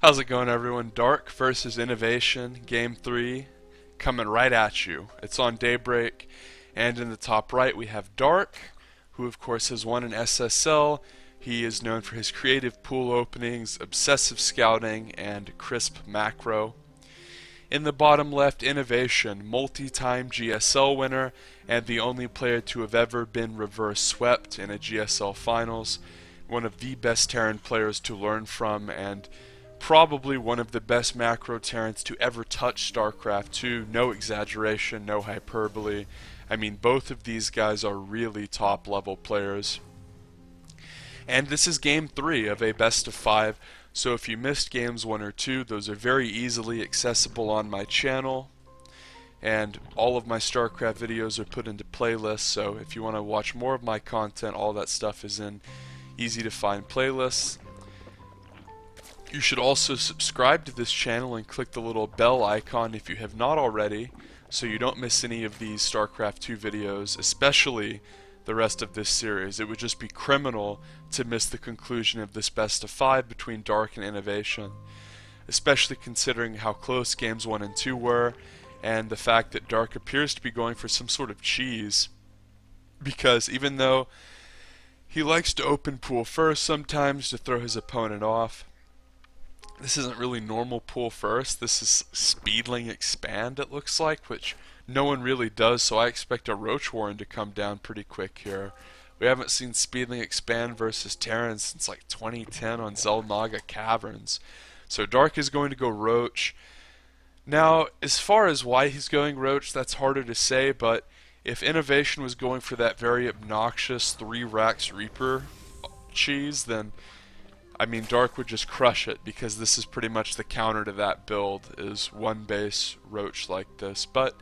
How's it going, everyone? Dark versus Innovation, Game 3, coming right at you. It's on Daybreak, and in the top right we have Dark, who of course has won an SSL. He is known for his creative pool openings, obsessive scouting, and crisp macro. In the bottom left, Innovation, multi-time GSL winner, and the only player to have ever been reverse swept in a GSL finals. One of the best Terran players to learn from, and probably one of the best macro Terrans to ever touch StarCraft 2. No exaggeration, no hyperbole. I mean, both of these guys are really top level players. And this is game 3 of a best of 5, so if you missed games 1 or 2, those are very easily accessible on my channel. And all of my StarCraft videos are put into playlists, so if you want to watch more of my content, all that stuff is in easy to find playlists. You should also subscribe to this channel and click the little bell icon if you have not already, so you don't miss any of these StarCraft 2 videos, especially the rest of this series. It would just be criminal to miss the conclusion of this best of 5 between Dark and Innovation, especially considering how close games 1 and 2 were, and the fact that Dark appears to be going for some sort of cheese, because even though he likes to open pool first sometimes to throw his opponent off, this isn't really normal pool first. This is Speedling Expand, it looks like, which no one really does, so I expect a Roach Warren to come down pretty quick here. We haven't seen Speedling Expand versus Terran since like 2010 on Xel'Naga Caverns. So Dark is going to go Roach. Now, as far as why he's going Roach, that's harder to say, but if Innovation was going for that very obnoxious 3 racks Reaper cheese, then I mean, Dark would just crush it, because this is pretty much the counter to that build, is one base Roach like this. But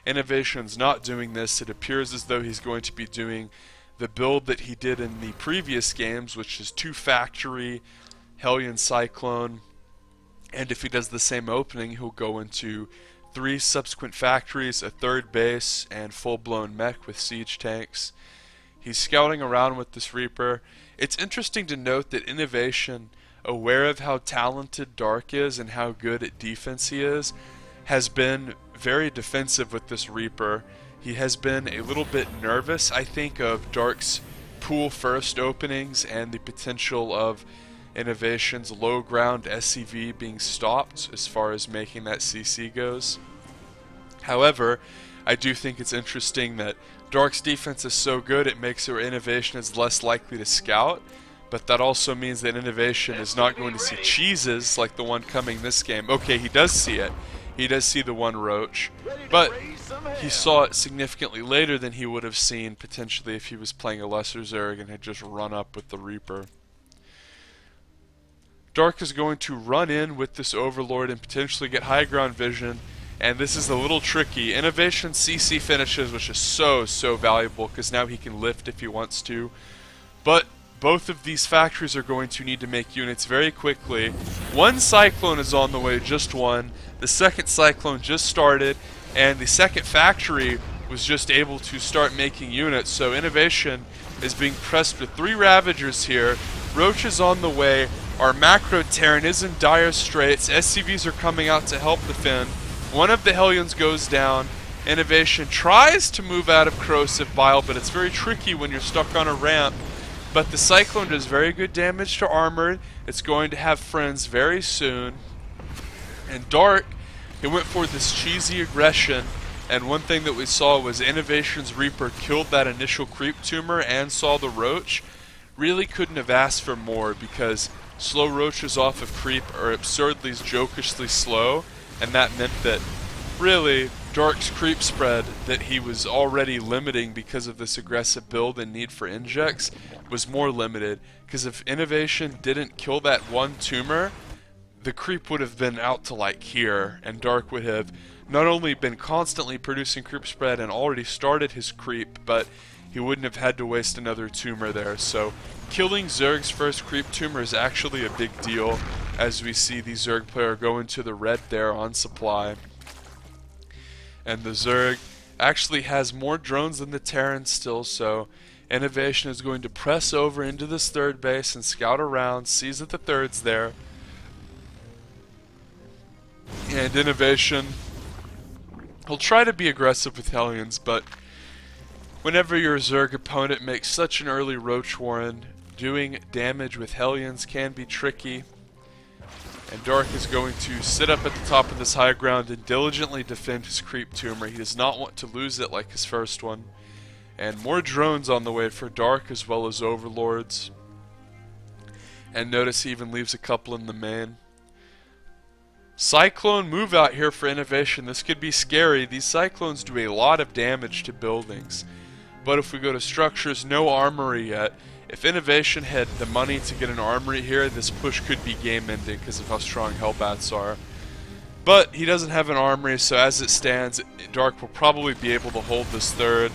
Innovation's not doing this. It appears as though he's going to be doing the build that he did in the previous games, which is 2 Factory, Hellion Cyclone, and if he does the same opening, he'll go into 3 subsequent factories, a 3rd base, and full-blown mech with siege tanks. He's scouting around with this Reaper. It's interesting to note that Innovation, aware of how talented Dark is and how good at defense he is, has been very defensive with this Reaper. He has been a little bit nervous, I think, of Dark's pool first openings and the potential of Innovation's low ground SCV being stopped as far as making that CC goes. However, I do think it's interesting that Dark's defense is so good it makes our Innovation is less likely to scout, but that also means that Innovation is not going to see cheeses like the one coming this game. Okay, he does see it. He does see the one Roach, but he saw it significantly later than he would have seen potentially if he was playing a lesser Zerg and had just run up with the Reaper. Dark is going to run in with this Overlord and potentially get high ground vision, and this is a little tricky. Innovation CC finishes, which is so valuable, because now he can lift if he wants to. But both of these factories are going to need to make units very quickly. One Cyclone is on the way, just one. The second Cyclone just started, and the second factory was just able to start making units. So Innovation is being pressed with 3 Ravagers here. Roach is on the way. Our macro Terran is in dire straits. SCVs are coming out to help defend. One of the Hellions goes down. Innovation tries to move out of Corrosive Bile, but it's very tricky when you're stuck on a ramp. But the Cyclone does very good damage to Armored. It's going to have friends very soon. And Dark, he went for this cheesy aggression, and one thing that we saw was Innovation's Reaper killed that initial creep tumor and saw the Roach. Really couldn't have asked for more, because slow Roaches off of creep are absurdly jokishly slow, and that meant that really Dark's creep spread that he was already limiting because of this aggressive build and need for injects was more limited, because if Innovation didn't kill that one tumor, the creep would have been out to like here, and Dark would have not only been constantly producing creep spread and already started his creep, but he wouldn't have had to waste another tumor there. So killing Zerg's first creep tumor is actually a big deal, as we see the Zerg player go into the red there on supply. And the Zerg actually has more drones than the Terran still, so Innovation is going to press over into this 3rd base and scout around, sees that the 3rd's there. And innovation, he'll try to be aggressive with Hellions, but whenever your Zerg opponent makes such an early Roach Warren, doing damage with Hellions can be tricky. And Dark is going to sit up at the top of this high ground and diligently defend his creep tumor. He does not want to lose it like his first one. And more drones on the way for Dark as well as Overlords. And notice he even leaves a couple in the main. Cyclone move out here for innovation. This could be scary. These cyclones do a lot of damage to buildings. But if we go to structures, no armory yet. If innovation had the money to get an armory here, this push could be game ending because of how strong Hellbats are. But he doesn't have an armory, so as it stands, Dark will probably be able to hold this third.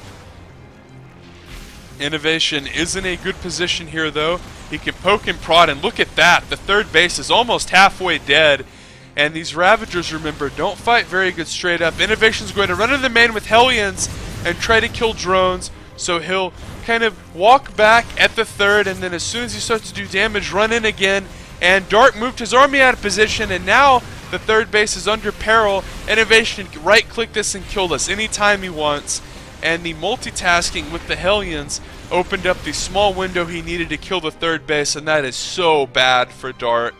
Innovation is in a good position here though. He can poke and prod, and look at that. The third base is almost halfway dead. And these Ravagers, remember, don't fight very good straight up. Innovation's going to run into the main with Hellions and try to kill drones. So he'll kind of walk back at the third, and then as soon as he starts to do damage, run in again. And Dark moved his army out of position, and now the third base is under peril. Innovation can right-click this and kill this anytime he wants. And the multitasking with the Hellions opened up the small window he needed to kill the third base, and that is so bad for Dark.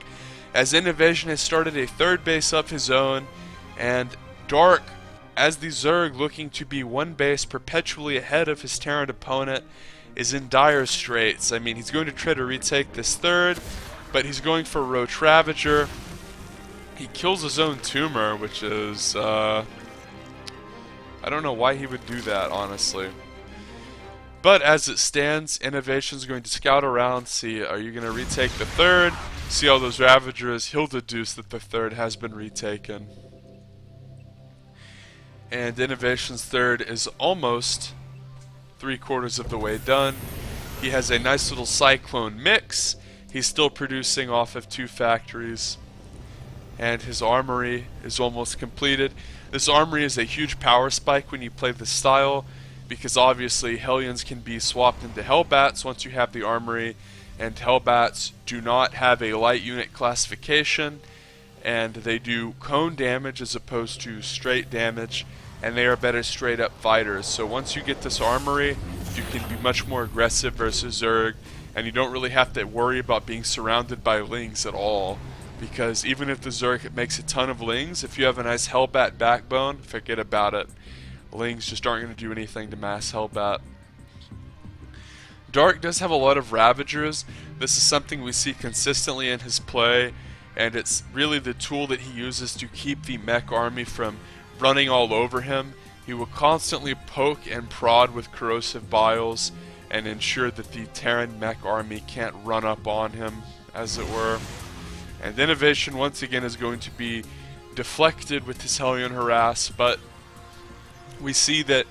As Innovation has started a third base of his own, and Dark, as the Zerg looking to be one base perpetually ahead of his Terran opponent, is in dire straits. I mean, he's going to try to retake this third, but he's going for Roach Ravager. He kills his own tumor, which is, I don't know why he would do that, honestly. But as it stands, Innovation's going to scout around, see, are you going to retake the third? See all those Ravagers, he'll deduce that the third has been retaken. And Innovation's third is almost 3/4 of the way done. He has a nice little Cyclone mix. He's still producing off of 2 factories. And his armory is almost completed. This armory is a huge power spike when you play this style, because obviously Hellions can be swapped into Hellbats once you have the armory, and Hellbats do not have a light unit classification, and they do cone damage as opposed to straight damage, and they are better straight up fighters. So once you get this armory, you can be much more aggressive versus Zerg, and you don't really have to worry about being surrounded by Lings at all, because even if the Zerg makes a ton of Lings, if you have a nice Hellbat backbone, forget about it. Lings just aren't going to do anything to mass Hellbat. Dark does have a lot of Ravagers. This is something we see consistently in his play, and it's really the tool that he uses to keep the mech army from running all over him. He will constantly poke and prod with corrosive biles and ensure that the Terran mech army can't run up on him, as it were. And Innovation once again is going to be deflected with his Hellion Harass, but we see that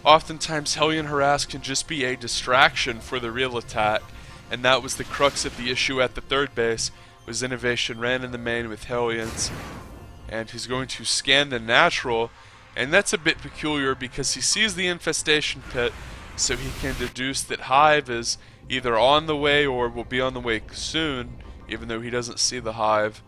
oftentimes Hellion Harass can just be a distraction for the real attack, and that was the crux of the issue at the third base, was Innovation ran in the main with Hellions, and he's going to scan the natural, and that's a bit peculiar because he sees the infestation pit, so he can deduce that Hive is either on the way or will be on the way soon, even though he doesn't see the Hive.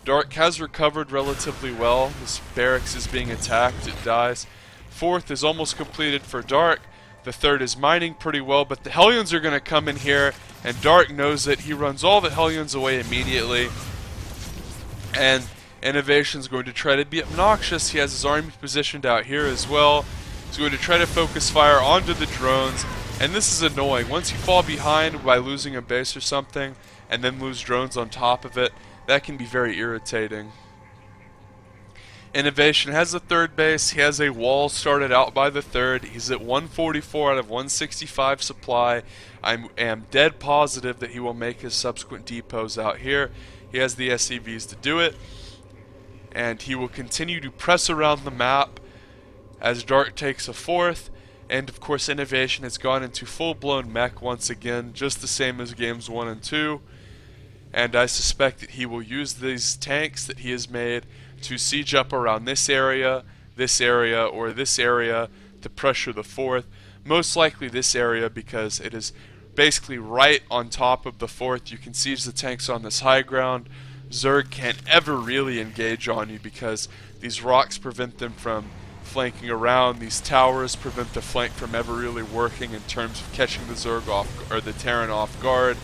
Dark has recovered relatively well. His barracks is being attacked, it dies. Fourth is almost completed for Dark. The third is mining pretty well, but the Hellions are going to come in here, and Dark knows that he runs all the Hellions away immediately. And Innovation's going to try to be obnoxious. He has his army positioned out here as well. He's going to try to focus fire onto the drones, and this is annoying. Once you fall behind by losing a base or something, and then lose drones on top of it, that can be very irritating. Innovation has a third base. He has a wall started out by the third. He's at 144 out of 165 supply. I am dead positive that he will make his subsequent depots out here. He has the SCVs to do it, and he will continue to press around the map as Dark takes a fourth. And of course Innovation has gone into full-blown mech once again, just the same as games 1 and 2. And I suspect that he will use these tanks that he has made to siege up around this area, or this area to pressure the fourth. Most likely this area, because it is basically right on top of the fourth. You can siege the tanks on this high ground. Zerg can't ever really engage on you because these rocks prevent them from flanking around. These towers prevent the flank from ever really working in terms of catching the Zerg off, or the Terran off guard.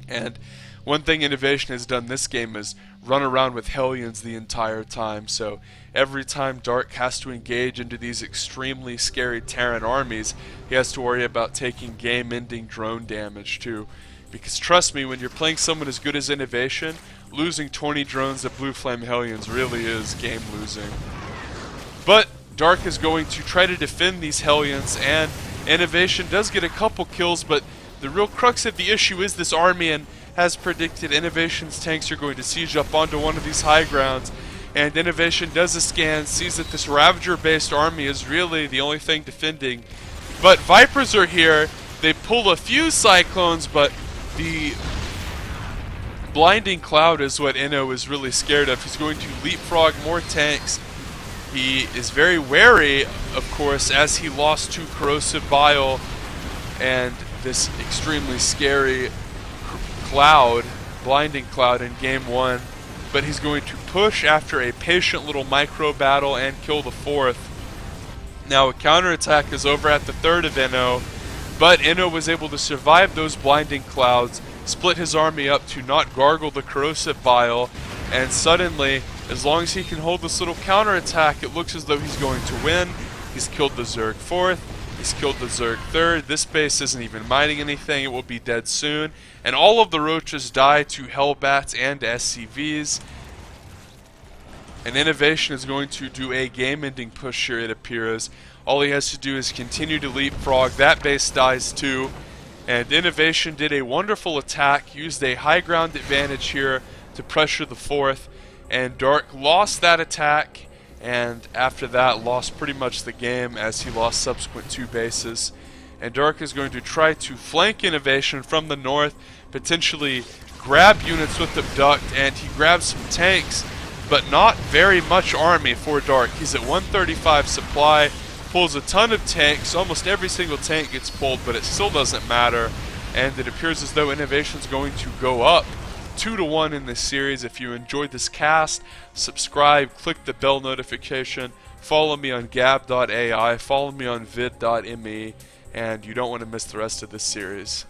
And one thing Innovation has done this game is run around with Hellions the entire time, so every time Dark has to engage into these extremely scary Terran armies, he has to worry about taking game-ending drone damage too. Because trust me, when you're playing someone as good as Innovation, losing 20 drones to Blue Flame Hellions really is game losing. But Dark is going to try to defend these Hellions, and Innovation does get a couple kills, but the real crux of the issue is this army, and as predicted, Innovation's tanks are going to siege up onto one of these high grounds, and Innovation does a scan, sees that this Ravager-based army is really the only thing defending. But Vipers are here, they pull a few Cyclones, but the Blinding Cloud is what Inno is really scared of. He's going to leapfrog more tanks. He is very wary, of course, as he lost to Corrosive Bile and this extremely scary cloud, Blinding Cloud, in game 1. But he's going to push after a patient little micro battle and kill the 4th. Now a counterattack is over at the 3rd of Inno, but Inno was able to survive those Blinding Clouds, split his army up to not gargle the Corrosive Bile, and suddenly, as long as he can hold this little counterattack, it looks as though he's going to win. He's killed the Zerg 4th, he's killed the Zerg 3rd, this base isn't even mining anything, it will be dead soon, and all of the Roaches die to Hellbats and SCVs. And Innovation is going to do a game-ending push here, it appears. All he has to do is continue to leapfrog, that base dies too, and Innovation did a wonderful attack, used a high ground advantage here to pressure the 4th, and Dark lost that attack, and after that lost pretty much the game as he lost subsequent 2 bases. And Dark is going to try to flank Innovation from the north, potentially grab units with Abduct, and he grabs some tanks, but not very much army for Dark. He's at 135 supply, pulls a ton of tanks, almost every single tank gets pulled, but it still doesn't matter, and it appears as though Innovation's going to go up 2-1 in this series. If you enjoyed this cast, subscribe, click the bell notification, follow me on gab.ai, follow me on vid.me, and you don't want to miss the rest of this series.